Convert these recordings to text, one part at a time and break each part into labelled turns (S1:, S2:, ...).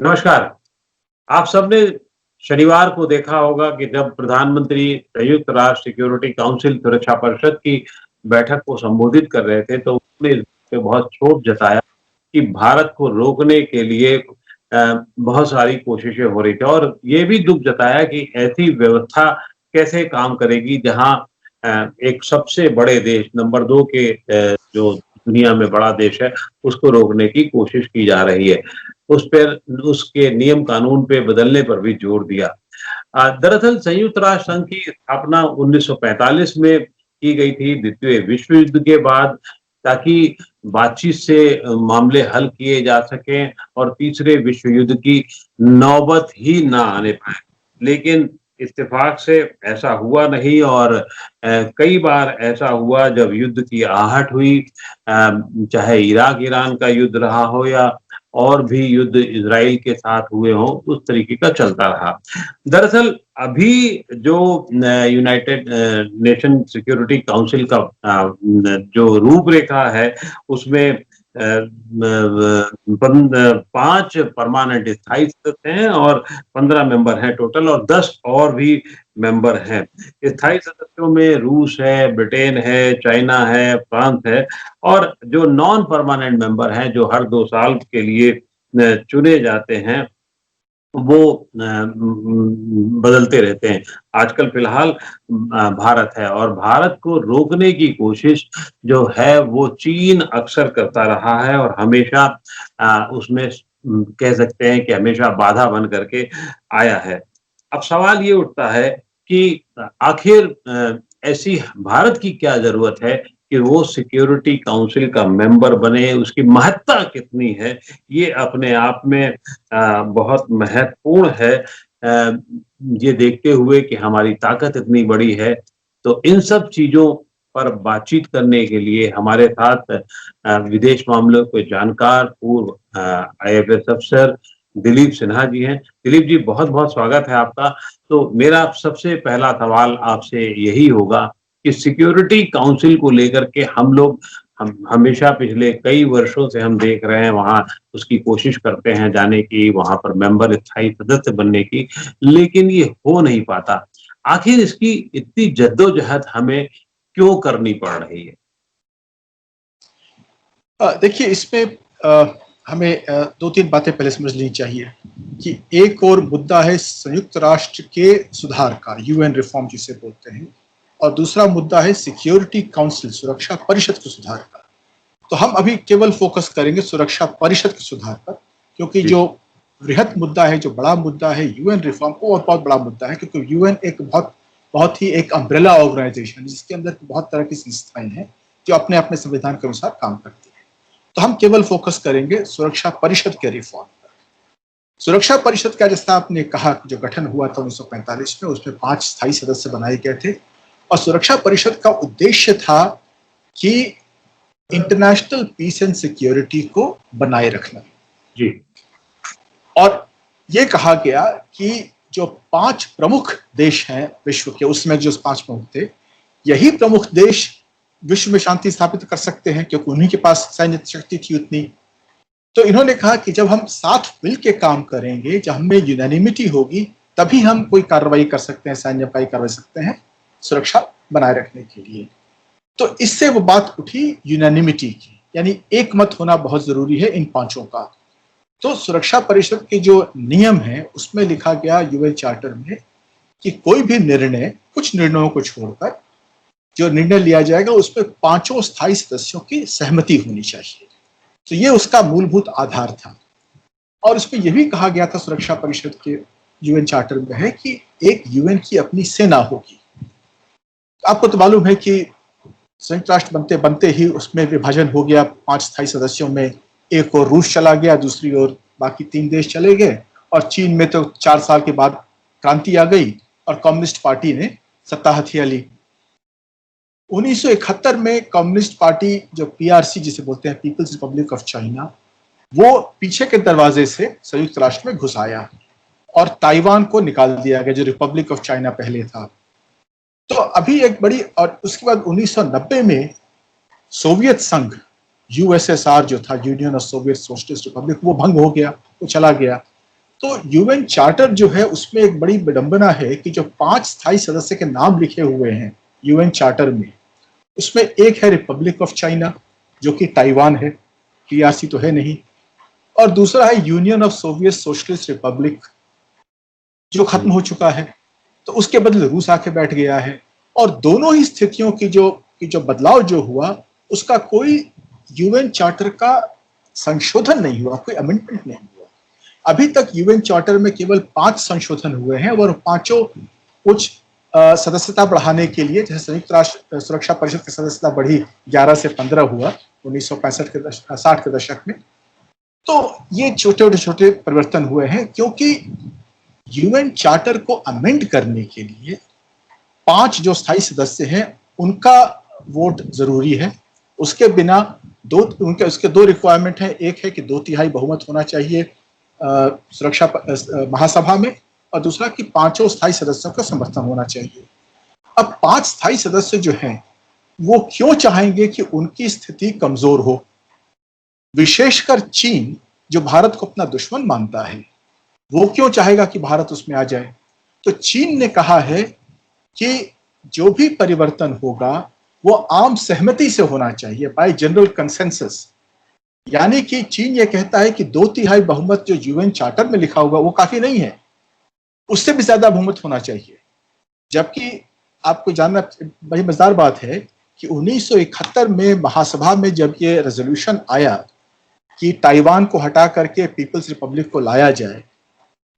S1: नमस्कार। आप सबने शनिवार को देखा होगा कि जब प्रधानमंत्री संयुक्त राष्ट्र सिक्योरिटी काउंसिल सुरक्षा परिषद की बैठक को संबोधित कर रहे थे, तो उन्होंने इस पे बहुत क्षोभ जताया कि भारत को रोकने के लिए बहुत सारी कोशिशें हो रही थी और ये भी दुःख जताया कि ऐसी व्यवस्था कैसे काम करेगी जहाँ एक सबसे बड़े देश नंबर 2 के जो दुनिया में बड़ा देश है, उसको रोकने की कोशिश की जा रही है। उस पर उसके नियम कानून पे बदलने पर भी जोर दिया। दरअसल संयुक्त राष्ट्र संघ की स्थापना 1945 में की गई थी द्वितीय विश्व युद्ध के बाद, ताकि बातचीत से मामले हल किए जा सकें और तीसरे विश्व युद्ध की नौबत ही ना आने पाए। लेकिन इत्तेफाक से ऐसा हुआ नहीं और कई बार ऐसा हुआ जब युद्ध की आहट हुई, चाहे इराक ईरान का युद्ध रहा हो या और भी युद्ध इजराइल के साथ हुए हों, उस तरीके का चलता रहा। दरअसल अभी जो यूनाइटेड नेशन सिक्योरिटी काउंसिल का जो रूपरेखा है, उसमें 5 परमानेंट स्थायी सदस्य हैं और 15 मेंबर हैं टोटल और 10 और भी मेंबर हैं। स्थायी सदस्यों में रूस है, ब्रिटेन है, चाइना है, फ्रांस है और जो नॉन परमानेंट मेंबर हैं, जो हर 2 साल के लिए चुने जाते हैं, वो बदलते रहते हैं। आजकल फिलहाल भारत है और भारत को रोकने की कोशिश जो है वो चीन अक्सर करता रहा है और हमेशा उसमें कह सकते हैं कि हमेशा बाधा बन करके आया है। अब सवाल ये उठता है कि आखिर ऐसी भारत की क्या ज़रूरत है कि वो सिक्योरिटी काउंसिल का मेंबर बने, उसकी महत्ता कितनी है, ये अपने आप में बहुत महत्वपूर्ण है। ये देखते हुए कि हमारी ताकत इतनी बड़ी है, तो इन सब चीज़ों पर बातचीत करने के लिए हमारे साथ विदेश मामलों के जानकार पूर्व आईएफएस अफसर दिलीप सिन्हा जी हैं। दिलीप जी, बहुत-बहुत स्वागत है आपका। तो मेरा सबसे पहला सवाल आपसे यही होगा कि सिक्योरिटी काउंसिल को लेकर के हम हमेशा पिछले कई वर्षों से हम देख रहे हैं, वहाँ उसकी कोशिश करते हैं जाने की, वहाँ पर मेंबर स्थायी सदस्य बनने की, लेकिन ये हो नहीं पाता। आखिर इसकी इतनी जद्दोजहद हमें क्यों करनी पड़ रही है?
S2: देखिए इसमें हमें 2-3 बातें पहले समझ लेनी चाहिए कि एक और मुद्दा है संयुक्त राष्ट्र के सुधार का, यूएन रिफॉर्म जिसे बोलते हैं, और दूसरा मुद्दा है सिक्योरिटी काउंसिल, सुरक्षा परिषद के सुधार का। तो हम अभी केवल फोकस करेंगे सुरक्षा परिषद के सुधार पर, क्योंकि जो वृहत मुद्दा है, जो बड़ा मुद्दा है यूएन रिफॉर्म, वो बहुत बड़ा मुद्दा है, क्योंकि यूएन एक बहुत ही एक अम्ब्रेला ऑर्गेनाइजेशन है जिसके अंदर बहुत तरह की संस्थाएं हैं जो अपने अपने संविधान के अनुसार काम करती हैं। तो हम केवल फोकस करेंगे सुरक्षा परिषद के रिफॉर्म पर। सुरक्षा परिषद का, जैसा आपने कहा, जो गठन हुआ था 1945 में, उसमें 5 स्थायी सदस्य बनाए गए थे और सुरक्षा परिषद का उद्देश्य था कि इंटरनेशनल पीस एंड सिक्योरिटी को बनाए रखना
S1: जी।
S2: और ये कहा गया कि जो 5 प्रमुख देश हैं विश्व के, उसमें जो 5 प्रमुख थे, यही प्रमुख देश विश्व में शांति स्थापित कर सकते हैं, क्योंकि उन्हीं के पास सैन्य शक्ति थी उतनी। तो इन्होंने कहा कि जब हम साथ मिल के काम करेंगे, जब हमें यूनानिमिटी होगी, तभी हम कोई कार्रवाई कर सकते हैं, सैन्यपाई कर सकते हैं सुरक्षा बनाए रखने के लिए। तो इससे वो बात उठी यूनानिमिटी की, यानी एक मत होना बहुत जरूरी है इन 5 का। तो सुरक्षा परिषद के जो नियम है उसमें लिखा गया यूएन चार्टर में कि कोई भी निर्णय, कुछ निर्णयों को छोड़कर जो निर्णय लिया जाएगा उसमें 5 स्थायी सदस्यों की सहमति होनी चाहिए। तो ये उसका मूलभूत आधार था और उसमें यह भी कहा गया था सुरक्षा परिषद के यूएन चार्टर में है कि एक यूएन की अपनी सेना होगी। आपको तो मालूम है कि संयुक्त राष्ट्र बनते बनते ही उसमें विभाजन हो गया। 5 स्थायी सदस्यों में एक और रूस चला गया, दूसरी ओर बाकी 3 देश चले गए और चीन में तो 4 साल के बाद क्रांति आ गई और कम्युनिस्ट पार्टी ने सत्ता हथिया ली। 1971 में कम्युनिस्ट पार्टी, जो पीआरसी जिसे बोलते हैं, पीपल्स रिपब्लिक ऑफ चाइना, वो पीछे के दरवाजे से संयुक्त राष्ट्र में घुस आया और ताइवान को निकाल दिया गया, जो रिपब्लिक ऑफ चाइना पहले था। तो अभी एक बड़ी, और उसके बाद 1990 में सोवियत संघ, यूएसएसआर जो था, union of Soviet socialist Republic, वो भंग हो गया, वो चला गया। तो यूएन चार्टर जो है उसमें एक बड़ी विडंबना है कि जो 5 स्थायी सदस्य के नाम लिखे हुए हैं यूएन चार्टर में, उसमें एक है रिपब्लिक ऑफ चाइना जो कि ताइवान है, पीआरसी तो है नहीं, और दूसरा है union of Soviet socialist Republic जो खत्म हो चुका है, तो उसके बदले रूस आके बैठ गया है। और दोनों ही स्थितियों की जो बदलाव जो हुआ उसका कोई यूएन चार्टर का संशोधन नहीं हुआ, कोई अमेंडमेंट नहीं हुआ। अभी तक यूएन चार्टर में केवल 5 संशोधन हुए हैं और पांचों कुछ सदस्यता बढ़ाने के लिए, जैसे संयुक्त राष्ट्र सुरक्षा परिषद की सदस्यता बढ़ी 11 से 15 हुआ 1965 के 60 के दशक में। तो ये छोटे परिवर्तन हुए हैं क्योंकि यूएन चार्टर को अमेंड करने के लिए 5 जो स्थायी सदस्य हैं उनका वोट जरूरी है। उसके बिना उसके 2 रिक्वायरमेंट है, एक है कि 2/3 बहुमत होना चाहिए सुरक्षा महासभा में, और दूसरा कि 5 स्थायी सदस्यों का समर्थन होना चाहिए। अब 5 स्थायी सदस्य जो हैं वो क्यों चाहेंगे कि उनकी स्थिति कमजोर हो? विशेषकर चीन जो भारत को अपना दुश्मन मानता है, वो क्यों चाहेगा कि भारत उसमें आ जाए? तो चीन ने कहा है कि जो भी परिवर्तन होगा वो आम सहमति से होना चाहिए, बाय जनरल कंसेंसस। यानी कि चीन ये कहता है कि 2/3 बहुमत जो यूएन चार्टर में लिखा होगा वो काफी नहीं है, उससे भी ज्यादा बहुमत होना चाहिए। जबकि आपको जानना बड़ी मजेदार बात है कि 1971 में महासभा में जब ये रेजोल्यूशन आया कि ताइवान को हटा करके पीपल्स रिपब्लिक को लाया जाए,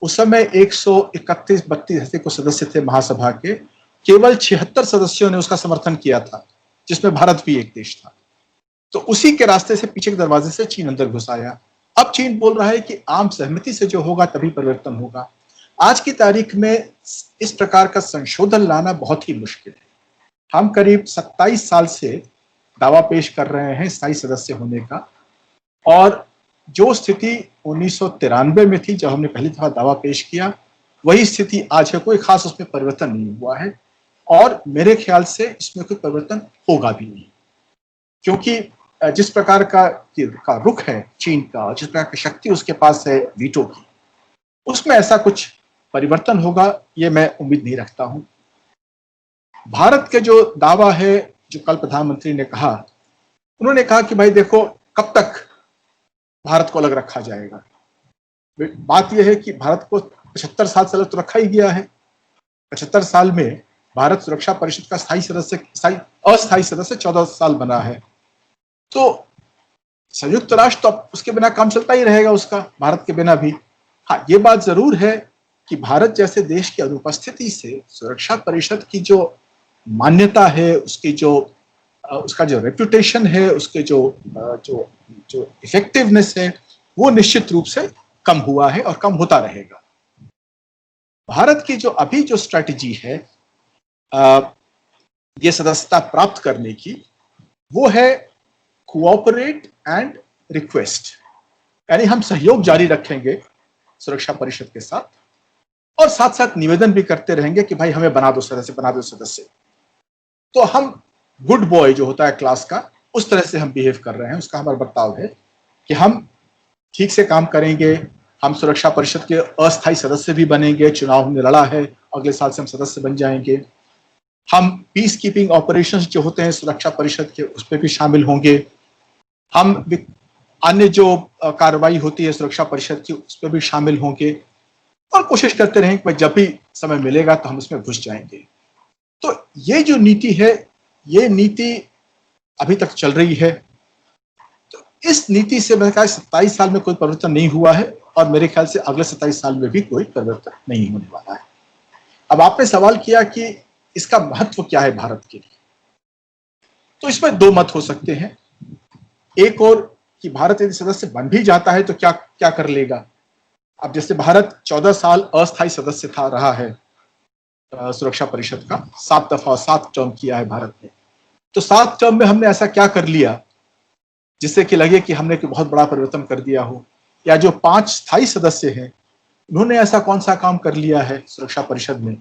S2: उस समय 131-32 को सदस्य थे महासभा के, केवल 76 सदस्यों ने उसका समर्थन किया था, जिसमें भारत भी एक देश था। तो उसी के रास्ते से, पीछे के दरवाजे से चीन अंदर घुस आया। अब चीन बोल रहा है कि आम सहमति से जो होगा तभी परिवर्तन होगा। आज की तारीख में इस प्रकार का संशोधन लाना बहुत ही मुश्किल है। हम करीब 27 साल से दावा पेश कर रहे हैं स्थायी सदस्य होने का, और जो स्थिति 1993 में थी जब हमने पहली दफा दावा पेश किया, वही स्थिति आज है। कोई खास उसमें परिवर्तन नहीं हुआ है और मेरे ख्याल से इसमें कोई परिवर्तन होगा भी नहीं, क्योंकि जिस प्रकार का रुख है चीन का, जिस प्रकार की शक्ति उसके पास है वीटो की, उसमें ऐसा कुछ परिवर्तन होगा ये मैं उम्मीद नहीं रखता हूं। भारत के जो दावा है, जो कल प्रधानमंत्री ने कहा, उन्होंने कहा कि भाई देखो कब तक भारत को अलग रखा जाएगा। बात यह है कि भारत को 75 साल से अलग तो रखा ही गया है। 75 साल में भारत सुरक्षा परिषद का अस्थायी सदस्य 14 साल बना है। तो संयुक्त राष्ट्र तो उसके बिना काम चलता ही रहेगा उसका, भारत के बिना भी। हाँ, ये बात जरूर है कि भारत जैसे देश की अनुपस्थिति से सुरक्षा परिषद की जो मान्यता है, उसका जो रेपुटेशन है, उसके जो इफेक्टिवनेस है, वो निश्चित रूप से कम हुआ है और कम होता रहेगा। भारत की जो अभी जो स्ट्रैटेजी है ये सदस्यता प्राप्त करने की, वो है कोऑपरेट एंड रिक्वेस्ट, यानी हम सहयोग जारी रखेंगे सुरक्षा परिषद के साथ और साथ साथ निवेदन भी करते रहेंगे कि भाई हमें बना दो सदस्य। तो हम गुड बॉय जो होता है क्लास का, उस तरह से हम बिहेव कर रहे हैं। उसका हमारा बर्ताव है कि हम ठीक से काम करेंगे, हम सुरक्षा परिषद के अस्थायी सदस्य भी बनेंगे, चुनाव हमने लड़ा है, अगले साल से हम सदस्य बन जाएंगे। हम पीस कीपिंग ऑपरेशंस जो होते हैं सुरक्षा परिषद के, उस पर भी शामिल होंगे। हम अन्य जो कार्रवाई होती है सुरक्षा परिषद की, उस पर भी शामिल होंगे और कोशिश करते रहेंगे कि जब भी समय मिलेगा तो हम उसमें घुस जाएंगे। तो ये जो नीति है, ये नीति अभी तक चल रही है। तो इस नीति से मैंने कहा 27 साल में कोई परिवर्तन नहीं हुआ है और मेरे ख्याल से अगले 27 साल में भी कोई परिवर्तन नहीं होने वाला है। अब आपने सवाल किया कि इसका महत्व क्या है भारत के लिए, तो इसमें 2 मत हो सकते हैं। एक और कि भारत यदि सदस्य बन भी जाता है तो क्या कर लेगा। अब जैसे भारत 14 साल अस्थायी सदस्य रहा है सुरक्षा परिषद का, 7 टर्म किया है भारत ने। तो 7 टर्म में हमने ऐसा क्या कर लिया जिससे कि लगे कि हमने कोई बहुत बड़ा परिवर्तन कर दिया हो, या जो 5 स्थायी सदस्य हैं उन्होंने ऐसा कौन सा काम कर लिया है सुरक्षा परिषद में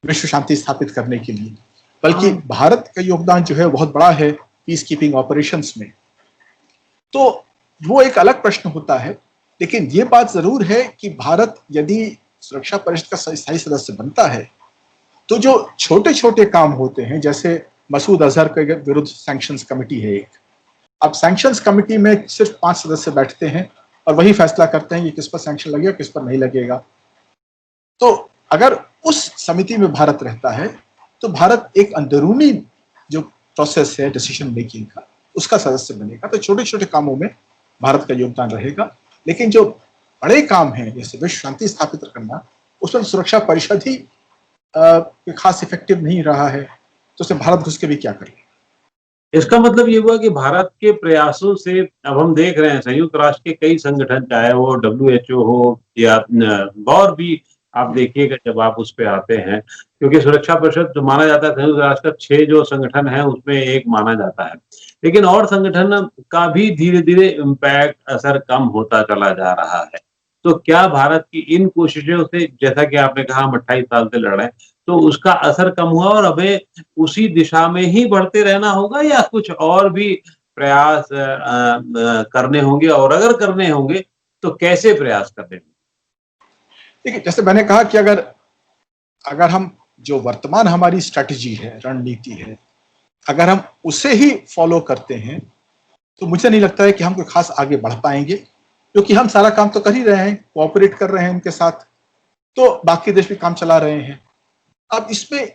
S2: विश्व शांति स्थापित करने के लिए। बल्कि भारत का योगदान जो है बहुत बड़ा है पीस कीपिंग ऑपरेशंस में। तो वो एक अलग प्रश्न होता है लेकिन ये बात जरूर है कि भारत यदि सुरक्षा परिषद का स्थायी सदस्य बनता है तो जो छोटे छोटे काम होते हैं, जैसे मसूद अजहर के विरुद्ध सैंक्शंस कमेटी है एक, अब सैंक्शंस कमेटी में सिर्फ 5 सदस्य बैठते हैं और वही फैसला करते हैं कि किस पर सैंक्शन लगेगा किस पर नहीं लगेगा। तो अगर उस समिति में भारत रहता है तो भारत एक अंदरूनी जो प्रोसेस है डिसीजन मेकिंग का उसका सदस्य बनेगा, तो छोटे छोटे कामों में भारत का योगदान रहेगा। लेकिन जो बड़े काम हैं जैसे विश्व शांति स्थापित करना, उसमें सुरक्षा परिषद ही खास इफेक्टिव नहीं रहा है, तो उसमें भारत घुस के भी क्या करें।
S1: इसका मतलब ये हुआ कि भारत के प्रयासों से अब हम देख रहे हैं संयुक्त राष्ट्र के कई संगठन, चाहे वो WHO हो या और भी, आप देखिएगा जब आप उस पे आते हैं, क्योंकि सुरक्षा परिषद जो माना जाता है संयुक्त राष्ट्र का 6 जो संगठन है उसमें एक माना जाता है, लेकिन और संगठन का भी धीरे धीरे इम्पैक्ट असर कम होता चला जा रहा है। तो क्या भारत की इन कोशिशों से, जैसा कि आपने कहा हम 28 साल से लड़ रहे हैं, तो उसका असर कम हुआ और हमें उसी दिशा में ही बढ़ते रहना होगा या कुछ और भी प्रयास करने होंगे, और अगर करने होंगे तो कैसे प्रयास करने होंगे?
S2: देखिए, जैसे मैंने कहा कि अगर हम जो वर्तमान हमारी स्ट्रैटेजी है, रणनीति है, अगर हम उसे ही फॉलो करते हैं तो मुझे नहीं लगता है कि हम कोई खास आगे बढ़ पाएंगे, क्योंकि हम सारा काम तो कर ही रहे हैं, कोऑपरेट कर रहे हैं उनके साथ, तो बाकी देश भी काम चला रहे हैं। अब इसमें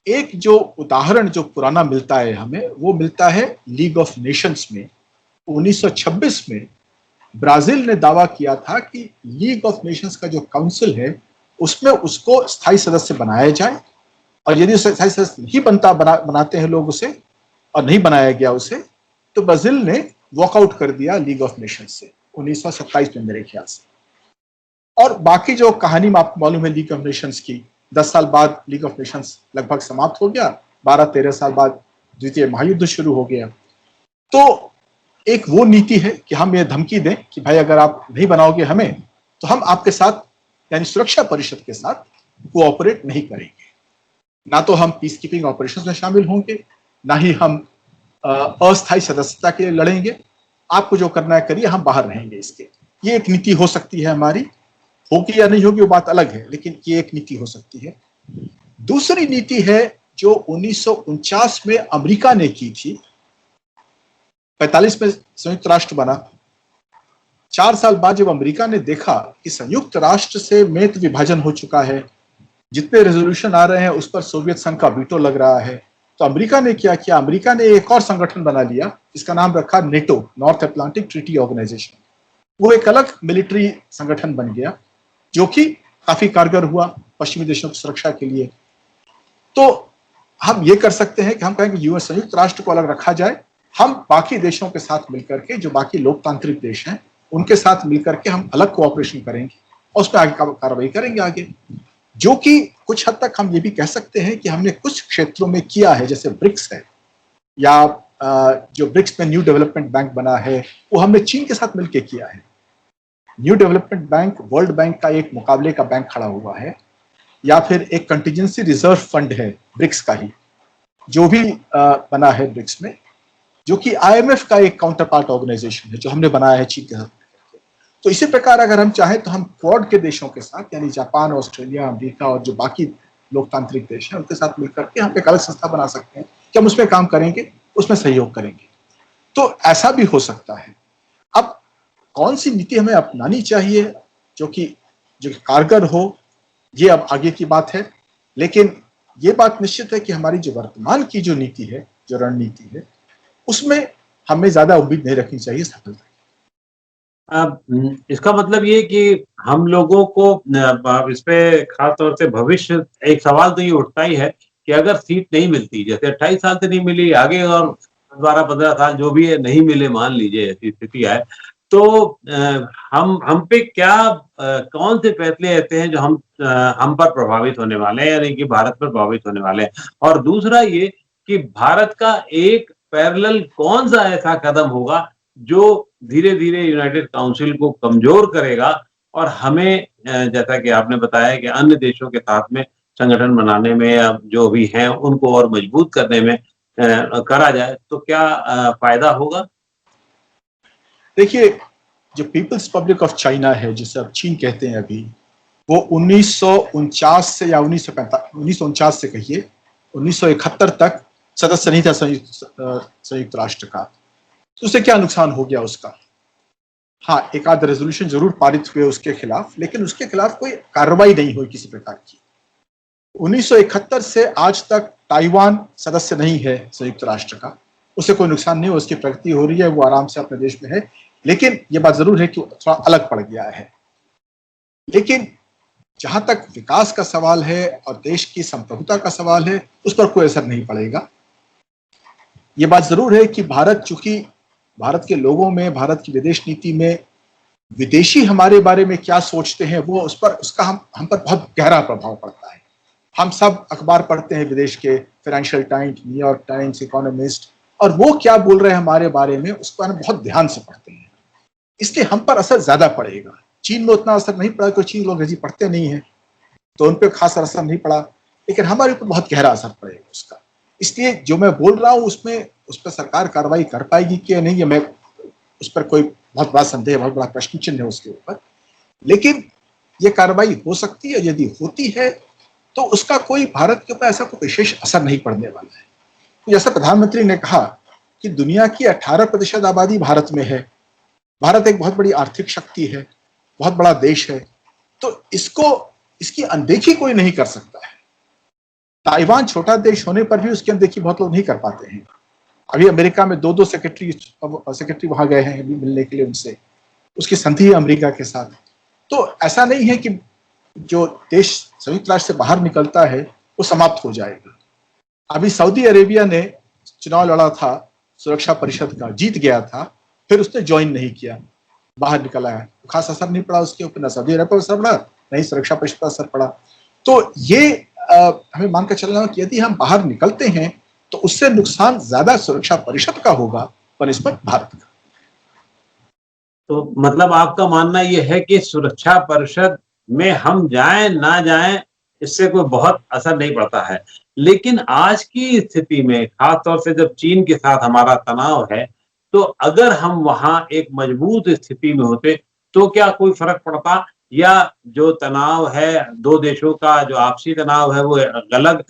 S2: एक जो उदाहरण जो पुराना मिलता है हमें, वो मिलता है लीग ऑफ नेशंस में। 1926 में ब्राजील ने दावा किया था कि लीग ऑफ नेशंस का जो काउंसिल है उसमें उसको स्थायी सदस्य बनाया जाए, और यदि स्थायी सदस्य नहीं बनाते हैं लोग उसे और नहीं बनाया गया उसे, तो ब्राजील ने वॉकआउट कर दिया लीग ऑफ नेशंस से 1927 में मेरे ख्याल से। और बाकी जो कहानी आपको मालूम है लीग ऑफ नेशंस की, 10 साल बाद लीग ऑफ नेशंस लगभग समाप्त हो गया, 12-13 साल बाद द्वितीय महायुद्ध शुरू हो गया। तो एक वो नीति है कि हम ये धमकी दें कि भाई अगर आप नहीं बनाओगे हमें तो हम आपके साथ यानी सुरक्षा परिषद के साथ कोऑपरेट नहीं करेंगे, ना तो हम पीस कीपिंग ऑपरेशंस में शामिल होंगे, ना ही हम अस्थायी सदस्यता के लिए लड़ेंगे, आपको जो करना है करिए, हम बाहर रहेंगे इसके। ये एक नीति हो सकती है हमारी, होगी या नहीं होगी वो बात अलग है, लेकिन ये एक नीति हो सकती है। दूसरी नीति है जो 1949 में अमेरिका ने की थी, 45 में संयुक्त राष्ट्र बना। 4 साल बाद जब अमेरिका ने देखा कि संयुक्त राष्ट्र से में तो विभाजन हो चुका है, जितने रेजोल्यूशन आ रहे हैं उस पर सोवियत संघ का वीटो लग रहा है, तो अमेरिका ने क्या किया, अमेरिका ने एक और संगठन बना लिया जिसका नाम रखा NATO, North Atlantic Treaty Organisation. वो एक अलग मिलिट्री संगठन बन गया जो कि काफी कारगर हुआ पश्चिमी देशों की सुरक्षा के लिए। तो हम ये कर सकते हैं कि हम कहें कि यूएस संयुक्त राष्ट्र को अलग रखा जाए, हम बाकी देशों के साथ मिलकर के, जो बाकी लोकतांत्रिक देश हैं उनके साथ मिलकर के हम अलग कोऑपरेशन करेंगे और उस पर आगे कार्रवाई करेंगे आगे, जो कि कुछ हद तक हम ये भी कह सकते हैं कि हमने कुछ क्षेत्रों में किया है, जैसे ब्रिक्स है, या जो ब्रिक्स में न्यू डेवलपमेंट बैंक बना है वो हमने चीन के साथ मिलकर किया है। New development bank world bank का एक मुकाबले का बैंक खड़ा हुआ है, या फिर एक कंटिजेंसी रिजर्व फंड है ब्रिक्स का ही जो भी बना है ब्रिक्स में, जो कि IMF का एक काउंटर पार्ट ऑर्गेनाइजेशन है जो हमने बनाया है चीन के साथ। तो इसी प्रकार अगर हम चाहें तो हम क्वाड के देशों के साथ, यानी जापान, ऑस्ट्रेलिया, अमेरिका और जो बाकी लोकतांत्रिक देश हैं उनके साथ मिलकर के हम एक अलग संस्था बना सकते हैं कि हम उसमें काम करेंगे, उसमें सहयोग करेंगे। तो ऐसा भी हो सकता है। अब कौन सी नीति हमें अपनानी चाहिए जो कारगर हो, ये अब आगे की बात है, लेकिन ये बात निश्चित है कि हमारी जो वर्तमान की जो नीति है, जो रणनीति है, उसमें हमें ज्यादा उम्मीद नहीं रखनी चाहिए सफलता।
S1: अब इसका मतलब ये कि हम लोगों को इस पे खास तौर से भविष्य, एक सवाल तो ये उठता ही है कि अगर सीट नहीं मिलती, जैसे 28 साल से नहीं मिली, आगे और 12-15 साल जो भी है नहीं मिले, मान लीजिए ऐसी स्थिति आए, तो हम पे क्या कौन से फैसले ऐसे हैं जो हम पर प्रभावित होने वाले हैं, यानी कि भारत पर प्रभावित होने वाले हैं? और दूसरा ये कि भारत का एक पैरेलल कौन सा ऐसा कदम होगा जो धीरे धीरे यूनाइटेड काउंसिल को कमजोर करेगा और हमें, जैसा कि आपने बताया कि अन्य देशों के साथ में संगठन बनाने में या जो भी हैं उनको और मजबूत करने में करा जाए, तो क्या फायदा होगा?
S2: देखिए, जो पीपल्स रिपब्लिक ऑफ चाइना है, जिसे अब चीन कहते हैं अभी, वो 1949 से या 1949 से कहिए 1971 तक सदस्य नहीं था संयुक्त राष्ट्र का। तो उससे क्या नुकसान हो गया उसका? हाँ, एक आध रेजोल्यूशन जरूर पारित हुए उसके खिलाफ, लेकिन उसके खिलाफ कोई कार्रवाई नहीं हुई किसी प्रकार की। 1971 से आज तक ताइवान सदस्य नहीं है संयुक्त राष्ट्र का। उसे कोई नुकसान नहीं हो, उसकी प्रगति हो रही है, वो आराम से अपने देश में है। लेकिन यह बात जरूर है कि थोड़ा अलग पड़ गया है। लेकिन जहां तक विकास का सवाल है और देश की संप्रभुता का सवाल है, उस पर कोई असर नहीं पड़ेगा। ये बात जरूर है कि चूंकि भारत के लोगों में, भारत की विदेश नीति में विदेशी हमारे बारे में क्या सोचते हैं, वो उसका हम पर बहुत गहरा प्रभाव पड़ता है। हम सब अखबार पढ़ते हैं विदेश के, financial times, New York times, economist, और वो क्या बोल रहे हैं हमारे बारे में, उसको हम बहुत ध्यान से पढ़ते हैं। इसलिए हम पर असर ज्यादा पड़ेगा। चीन में उतना असर नहीं पड़ा, क्योंकि चीन लोग अंग्रेजी पढ़ते नहीं है, तो उन पर खास असर नहीं पड़ा। लेकिन हमारे ऊपर बहुत गहरा असर पड़ेगा उसका। इसलिए जो मैं बोल रहा हूँ उसमें, उस पर सरकार कार्रवाई कर पाएगी कि नहीं, मैं उस पर कोई बहुत बड़ा संदेह, बहुत बड़ा प्रश्न चिन्ह है उसके ऊपर। लेकिन ये कार्रवाई हो सकती है। यदि होती है तो उसका कोई भारत के ऊपर ऐसा कोई विशेष असर नहीं पड़ने वाला है। तो जैसा प्रधानमंत्री ने कहा कि दुनिया की 18% आबादी भारत में है। भारत एक बहुत बड़ी आर्थिक शक्ति है, बहुत बड़ा देश है, तो इसकी अनदेखी कोई नहीं कर सकता है। ताइवान छोटा देश होने पर भी उसकी अनदेखी बहुत लोग नहीं कर पाते हैं। अभी अमेरिका में दो सेक्रेटरी वहां गए हैं मिलने के लिए उनसे, उसकी संधि है अमेरिका के साथ। तो ऐसा नहीं है कि जो देश संयुक्त राष्ट्र से बाहर निकलता है वो समाप्त हो जाएगा। अभी सऊदी अरेबिया ने चुनाव लड़ा था सुरक्षा परिषद का, जीत गया था, फिर उसने ज्वाइन नहीं किया, बाहर निकला है। खास असर नहीं पड़ा उसके ऊपर, ना सऊदी अरब पर असर पड़ा, नहीं सुरक्षा परिषद पर असर पड़ा। तो ये हमें मानकर चलना है कि यदि हम बाहर निकलते हैं तो उससे नुकसान ज्यादा सुरक्षा परिषद का होगा बनिस्बत भारत का।
S1: तो मतलब आपका मानना यह है कि सुरक्षा परिषद में हम जाएं ना जाएं, इससे कोई बहुत असर नहीं पड़ता है। लेकिन आज की स्थिति में, खास तौर से जब चीन के साथ हमारा तनाव है, तो अगर हम वहां एक मजबूत स्थिति में होते तो क्या कोई फर्क पड़ता, या जो तनाव है दो देशों का, जो आपसी तनाव है वो अलग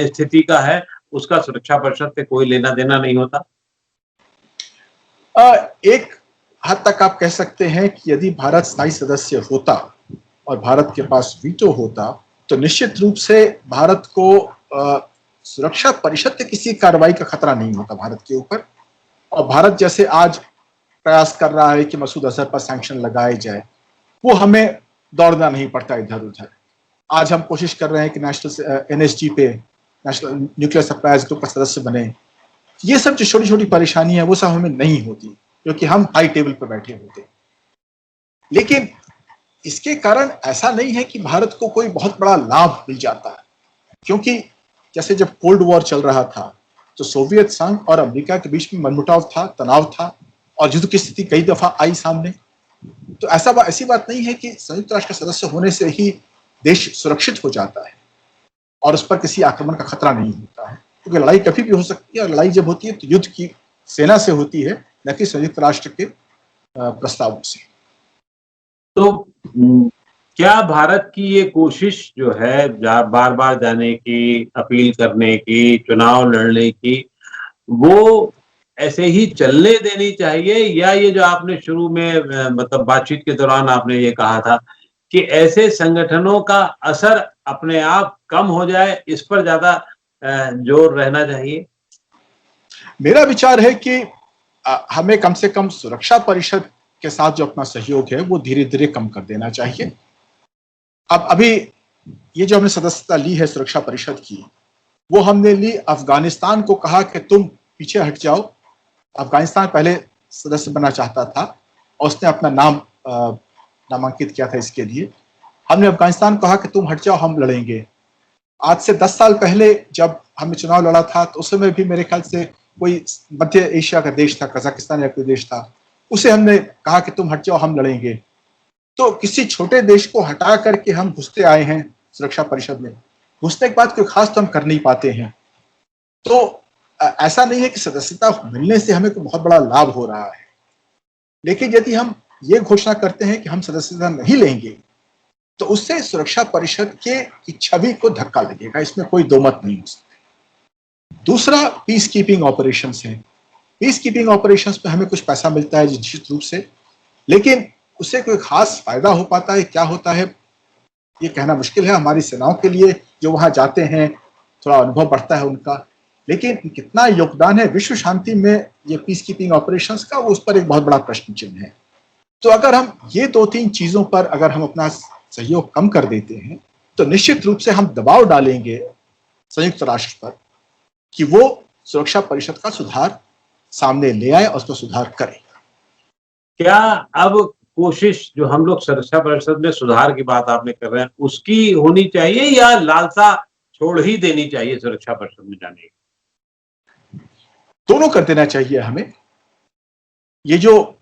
S1: स्थिति का है, उसका सुरक्षा परिषद से कोई लेना देना नहीं होता?
S2: एक हद तक आप कह सकते हैं कि यदि भारत स्थायी सदस्य होता और भारत के पास वीटो होता तो निश्चित रूप से भारत को सुरक्षा परिषद के किसी कार्रवाई का खतरा नहीं होता भारत के ऊपर। और भारत जैसे आज प्रयास कर रहा है कि मसूद अजहर पर सैंक्शन लगाए जाए, वो हमें दौड़ना नहीं पड़ता इधर उधर। आज हम कोशिश कर रहे हैं कि नेशनल एनएसजी पे, नेशनल न्यूक्लियर सप्लायर्स ग्रुप का सदस्य बने। ये सब जो छोटी छोटी परेशानियां वो सब हमें नहीं होती, क्योंकि हम हाई टेबल पर बैठे होते। लेकिन इसके कारण ऐसा नहीं है कि भारत को कोई बहुत बड़ा लाभ मिल जाता है, क्योंकि जैसे जब कोल्ड वॉर चल रहा था तो सोवियत संघ और अमेरिका के बीच में मनमुटाव था, तनाव था, और युद्ध की स्थिति कई दफा आई सामने। तो ऐसी बात नहीं है कि संयुक्त राष्ट्र का सदस्य होने से ही देश सुरक्षित हो जाता है और उस पर किसी आक्रमण का खतरा नहीं होता है, क्योंकि लड़ाई कभी भी हो सकती है। और लड़ाई जब होती है तो युद्ध की सेना से होती है, न कि संयुक्त राष्ट्र के प्रस्तावों से।
S1: तो क्या भारत की ये कोशिश जो है बार बार जाने की, अपील करने की, चुनाव लड़ने की, वो ऐसे ही चलने देनी चाहिए, या ये जो आपने शुरू में मतलब बातचीत के दौरान आपने ये कहा था कि ऐसे संगठनों का असर अपने आप कम हो जाए, इस पर ज्यादा जोर रहना चाहिए?
S2: मेरा विचार है कि हमें कम से कम सुरक्षा परिषद के साथ जो अपना सहयोग है वो धीरे धीरे कम कर देना चाहिए। अब अभी ये जो हमने सदस्यता ली है सुरक्षा परिषद की, वो हमने ली, अफगानिस्तान को कहा कि तुम पीछे हट जाओ। अफगानिस्तान पहले सदस्य बनना चाहता था और उसने अपना नाम नामांकित किया था इसके लिए। हमने अफगानिस्तान को कहा कि तुम हट जाओ, हम लड़ेंगे। आज से 10 साल पहले जब हमने चुनाव लड़ा था तो उस समय भी मेरे ख्याल से कोई मध्य एशिया का देश था, कजाकिस्तान या कोई देश था, उसे हमने कहा कि तुम हट जाओ, हम लड़ेंगे। तो किसी छोटे देश को हटा करके हम घुसते आए हैं सुरक्षा परिषद में। घुसने के बाद कोई खास तो हम कर नहीं पाते हैं। तो ऐसा नहीं है कि सदस्यता मिलने से हमें कोई बहुत बड़ा लाभ हो रहा है, लेकिन यदि हम ये घोषणा करते हैं कि हम सदस्यता नहीं लेंगे, तो उससे सुरक्षा परिषद की छवि को धक्का लगेगा, इसमें कोई दो मत नहीं हो सकता। दूसरा पीस कीपिंग ऑपरेशंस है। पीस कीपिंग ऑपरेशंस में हमें कुछ पैसा मिलता है निश्चित रूप से, लेकिन उससे कोई खास फायदा हो पाता है, क्या होता है ये कहना मुश्किल है। हमारी सेनाओं के लिए जो वहां जाते हैं थोड़ा अनुभव बढ़ता है उनका, लेकिन कितना योगदान है विश्व शांति में ये पीस कीपिंग ऑपरेशंस का, उस पर एक बहुत बड़ा प्रश्न चिन्ह है। तो अगर हम ये दो तीन चीजों पर अगर हम अपना सहयोग कम कर देते हैं, तो निश्चित रूप से हम दबाव डालेंगे संयुक्त राष्ट्र पर कि वो सुरक्षा परिषद का सुधार सामने ले आए और उसको सुधार करे।
S1: क्या अब कोशिश जो हम लोग सुरक्षा परिषद में सुधार की बात आपने कर रहे हैं उसकी होनी चाहिए, या लालसा छोड़ ही देनी चाहिए सुरक्षा परिषद में जाने की?
S2: दोनों कर देना चाहिए हमें। ये जो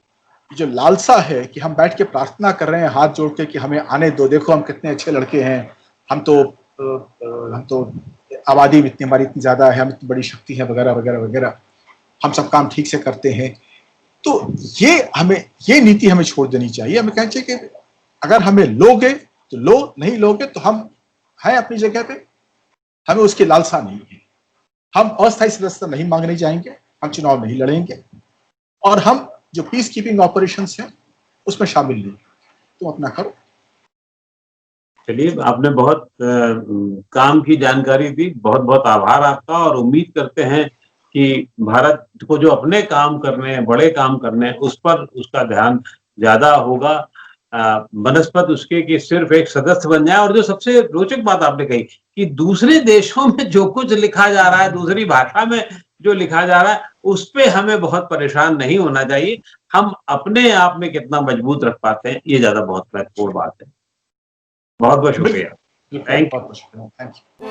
S2: लालसा है कि हम बैठ के प्रार्थना कर रहे हैं हाथ जोड़ के कि हमें आने दो, देखो हम कितने अच्छे लड़के हैं, हम तो आबादी इतनी हमारी इतनी ज्यादा है, हम इतनी बड़ी शक्ति है वगैरह वगैरह वगैरह, हम सब काम ठीक से करते हैं। तो ये नीति हमें छोड़ देनी चाहिए। हमें कहना चाहिए कि अगर हमें लोगे तो लो, नहीं लोगे तो हम हैं अपनी जगह पे, हमें उसकी लालसा नहीं है। हम अस्थायी सदस्यता नहीं मांगने जाएंगे, हम चुनाव नहीं लड़ेंगे, और हम जो पीस कीपिंग ऑपरेशंस हैं उसमें शामिल नहीं। तुम अपना करो।
S1: चलिए, आपने बहुत काम की जानकारी दी, बहुत बहुत आभार आपका, और उम्मीद करते हैं कि भारत को जो अपने काम करने हैं, बड़े काम करने हैं, उस पर उसका ध्यान ज्यादा होगा बनस्पत उसके कि सिर्फ एक सदस्य बन जाए। और जो सबसे रोचक बात आपने कही कि दूसरे देशों में जो कुछ लिखा जा रहा है, दूसरी भाषा में जो लिखा जा रहा है, उस पे हमें बहुत परेशान नहीं होना चाहिए। हम अपने आप में कितना मजबूत रख पाते हैं, ये ज्यादा बहुत महत्वपूर्ण बात है। बहुत बहुत शुक्रिया।
S2: Thank you.